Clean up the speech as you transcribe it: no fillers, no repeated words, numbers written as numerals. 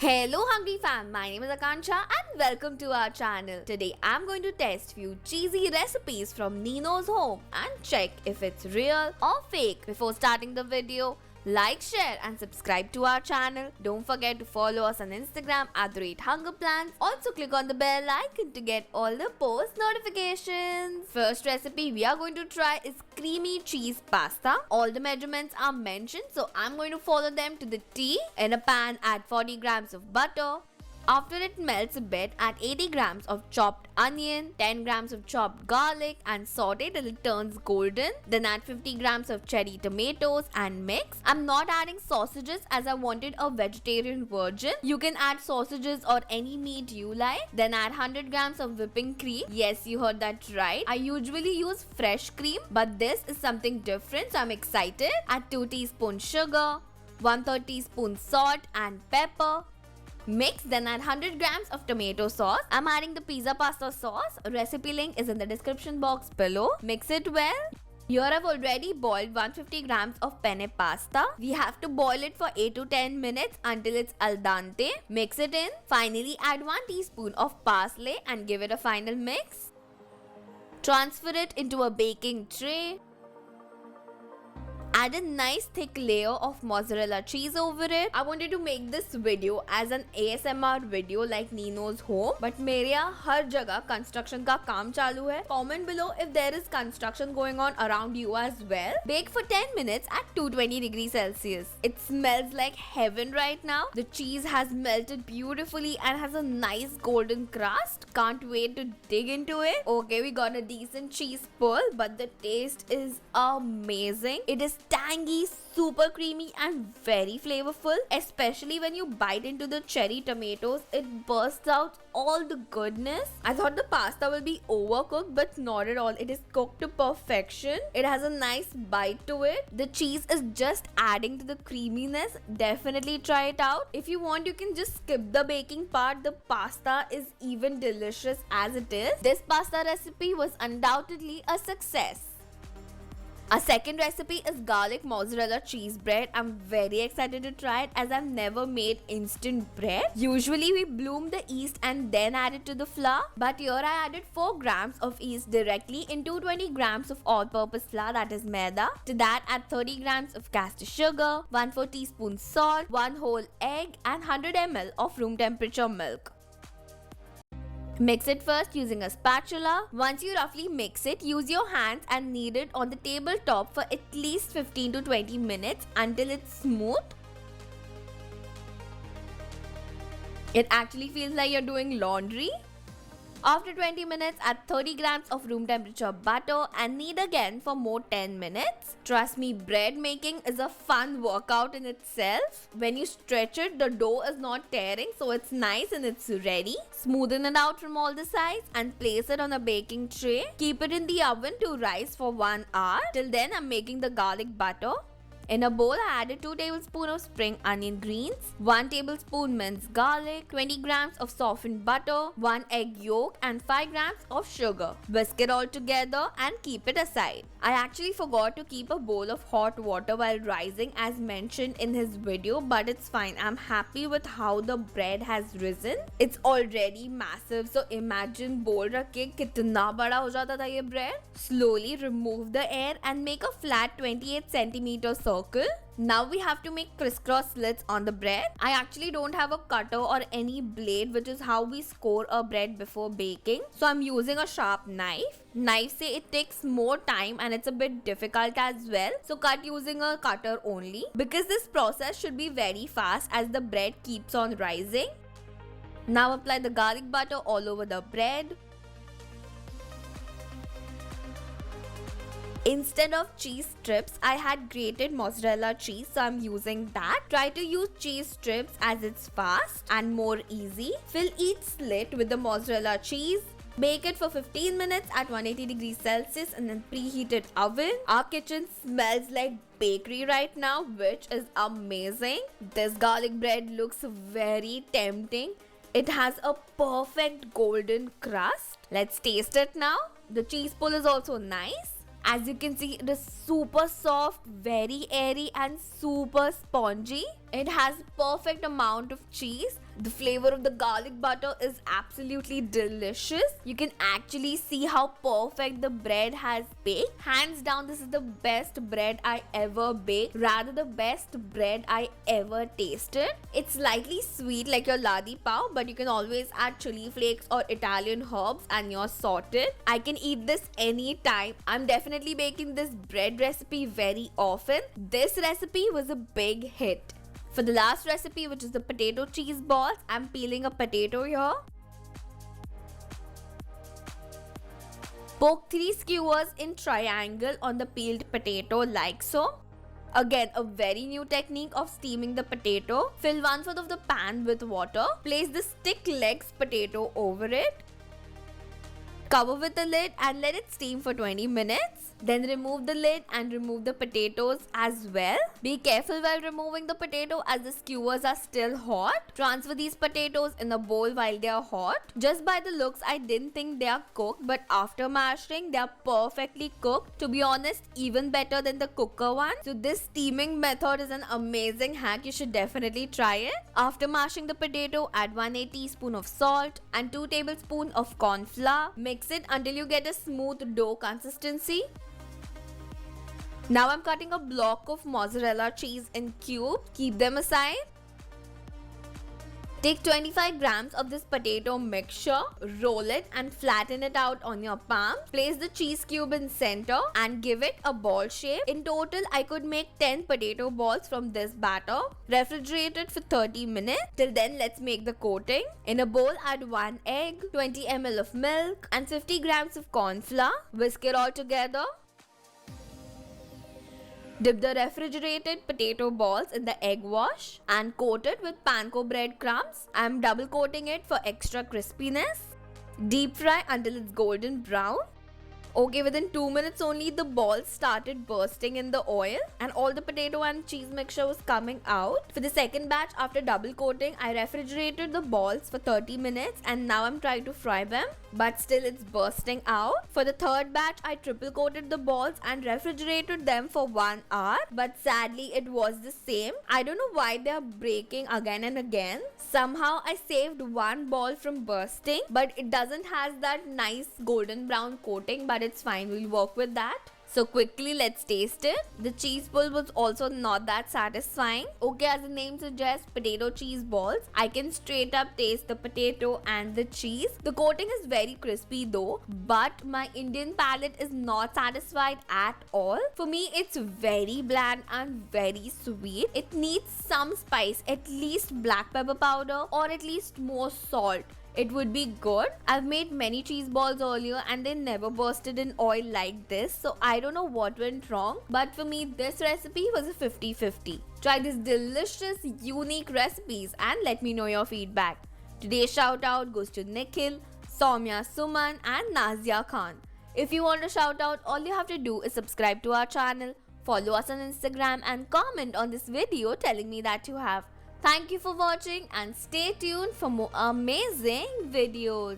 Hello Hungry Fam, my name is Akansha and welcome to our channel. Today I'm going to test few cheesy recipes from Nino's home and check if it's real or fake. Before starting the video, like, share and subscribe to our channel. Don't forget to follow us on Instagram at @HungerPlans. Also click on the bell icon to get all the post notifications. First recipe we are going to try is creamy cheese pasta. All the measurements are mentioned, so I'm going to follow them to the T. In a pan, add 40 grams of butter. After it melts a bit, add 80 grams of chopped onion, 10 grams of chopped garlic and saute till it turns golden. Then add 50 grams of cherry tomatoes and mix. I'm not adding sausages as I wanted a vegetarian version. You can add sausages or any meat you like. Then add 100 grams of whipping cream. Yes, you heard that right. I usually use fresh cream, but this is something different, so I'm excited. Add 2 teaspoons sugar, 1/3 teaspoon salt and pepper. Mix, then add 100 grams of tomato sauce. I'm adding the pizza pasta sauce. Recipe link is in the description box below. Mix it well. Here I've already boiled 150 grams of penne pasta. We have to boil it for 8 to 10 minutes until it's al dente. Mix it in. Finally add 1 teaspoon of parsley and give it a final mix. Transfer it into a baking tray. Add a nice thick layer of mozzarella cheese over it. I wanted to make this video as an ASMR video like Nino's home, but मेरे यहाँ हर जगह construction का काम चालू है. Comment below if there is construction going on around you as well. Bake for 10 minutes at 220 degrees Celsius. It smells like heaven right now. The cheese has melted beautifully and has a nice golden crust. Can't wait to dig into it. Okay, we got a decent cheese pull, but the taste is amazing. It is tangy, super creamy and very flavorful. Especially when you bite into the cherry tomatoes, it bursts out all the goodness. I thought the pasta will be overcooked, but not at all. It is cooked to perfection. It has a nice bite to it. The cheese is just adding to the creaminess. Definitely try it out. If you want, you can just skip the baking part. The pasta is even delicious as it is. This pasta recipe was undoubtedly a success. Our second recipe is garlic mozzarella cheese bread. I'm very excited to try it as I've never made instant bread. Usually we bloom the yeast and then add it to the flour, but here I added 4 grams of yeast directly in 220 grams of all-purpose flour, that is maida. To that add 30 grams of caster sugar, 1/4 teaspoon salt, 1 whole egg and 100 ml of room temperature milk. Mix it first using a spatula. Once you roughly mix it, use your hands and knead it on the tabletop for at least 15 to 20 minutes until it's smooth. It actually feels like you're doing laundry. After 20 minutes, add 30 grams of room temperature butter and knead again for more 10 minutes. Trust me, bread making is a fun workout in itself. When you stretch it, the dough is not tearing, so it's nice and it's ready. Smoothen it out from all the sides and place it on a baking tray. Keep it in the oven to rise for 1 hour. Till then, I'm making the garlic butter. In a bowl, I added 2 tablespoons of spring onion greens, 1 tablespoon minced garlic, 20 grams of softened butter, 1 egg yolk and 5 grams of sugar. Whisk it all together and keep it aside. I actually forgot to keep a bowl of hot water while rising as mentioned in his video, but it's fine. I'm happy with how the bread has risen. It's already massive, so imagine bowl रख के कितना बड़ा हो जाता था ये bread. Slowly remove the air and make a flat 28 centimeter circle. Now we have to make crisscross slits on the bread. I actually don't have a cutter or any blade, which is how we score a bread before baking. So I'm using a sharp knife. Knives say it takes more time and it's a bit difficult as well. So cut using a cutter only. Because this process should be very fast as the bread keeps on rising. Now apply the garlic butter all over the bread. Instead of cheese strips, I had grated mozzarella cheese, so I'm using that. Try to use cheese strips as it's fast and more easy. Fill each slit with the mozzarella cheese. Bake it for 15 minutes at 180 degrees Celsius and then preheated oven. Our kitchen smells like bakery right now, which is amazing. This garlic bread looks very tempting. It has a perfect golden crust. Let's taste it now. The cheese pull is also nice. As you can see, it is super soft, very airy and super spongy. It has perfect amount of cheese. The flavor of the garlic butter is absolutely delicious. You can actually see how perfect the bread has baked. Hands down, this is the best bread I ever baked. Rather, the best bread I ever tasted. It's slightly sweet like your ladi pav, but you can always add chili flakes or Italian herbs and you're sorted. I can eat this anytime. I'm definitely baking this bread recipe very often. This recipe was a big hit. For the last recipe, which is the potato cheese balls, I'm peeling a potato here. Poke 3 skewers in triangle on the peeled potato like so. Again, a very new technique of steaming the potato. Fill 1/4 of the pan with water. Place the stick legs potato over it. Cover with the lid and let it steam for 20 minutes. Then remove the lid and remove the potatoes as well. Be careful while removing the potato as the skewers are still hot. Transfer these potatoes in a bowl while they are hot. Just by the looks, I didn't think they are cooked, but after mashing, they are perfectly cooked. To be honest, even better than the cooker one. So this steaming method is an amazing hack. You should definitely try it. After mashing the potato, add 1/8 teaspoon of salt and 2 tablespoons of corn flour. Mix it until you get a smooth dough consistency. Now I'm cutting a block of mozzarella cheese in cubes. Keep them aside. Take 25 grams of this potato mixture, roll it and flatten it out on your palm. Place the cheese cube in center and give it a ball shape. In total, I could make 10 potato balls from this batter. Refrigerate it for 30 minutes. Till then, let's make the coating. In a bowl, add 1 egg, 20 ml of milk and 50 grams of corn flour. Whisk it all together. Dip the refrigerated potato balls in the egg wash and coat it with panko bread crumbs. I'm double coating it for extra crispiness. Deep fry until it's golden brown. Okay, within 2 minutes only, the balls started bursting in the oil and all the potato and cheese mixture was coming out. For the second batch, after double coating, I refrigerated the balls for 30 minutes and now I'm trying to fry them, but still it's bursting out. For the third batch, I triple coated the balls and refrigerated them for 1 hour, but sadly it was the same. I don't know why they are breaking again and again. Somehow I saved one ball from bursting, but it doesn't have that nice golden brown coating, but it's fine, we'll work with that. So quickly, let's taste it. The cheese pull was also not that satisfying. Okay, as the name suggests, potato cheese balls. I can straight up taste the potato and the cheese. The coating is very crispy though, but my Indian palate is not satisfied at all. For me, it's very bland and very sweet. It needs some spice, at least black pepper powder or at least more salt. It would be good. I've made many cheese balls earlier and they never bursted in oil like this, so I don't know what went wrong, but for me this recipe was a 50-50. Try these delicious, unique recipes and let me know your feedback. Today's shout out goes to Nikhil, Soumya Suman and Nazia Khan. If you want a shout out, all you have to do is subscribe to our channel, follow us on Instagram and comment on this video telling me that you have. Thank you for watching and stay tuned for more amazing videos.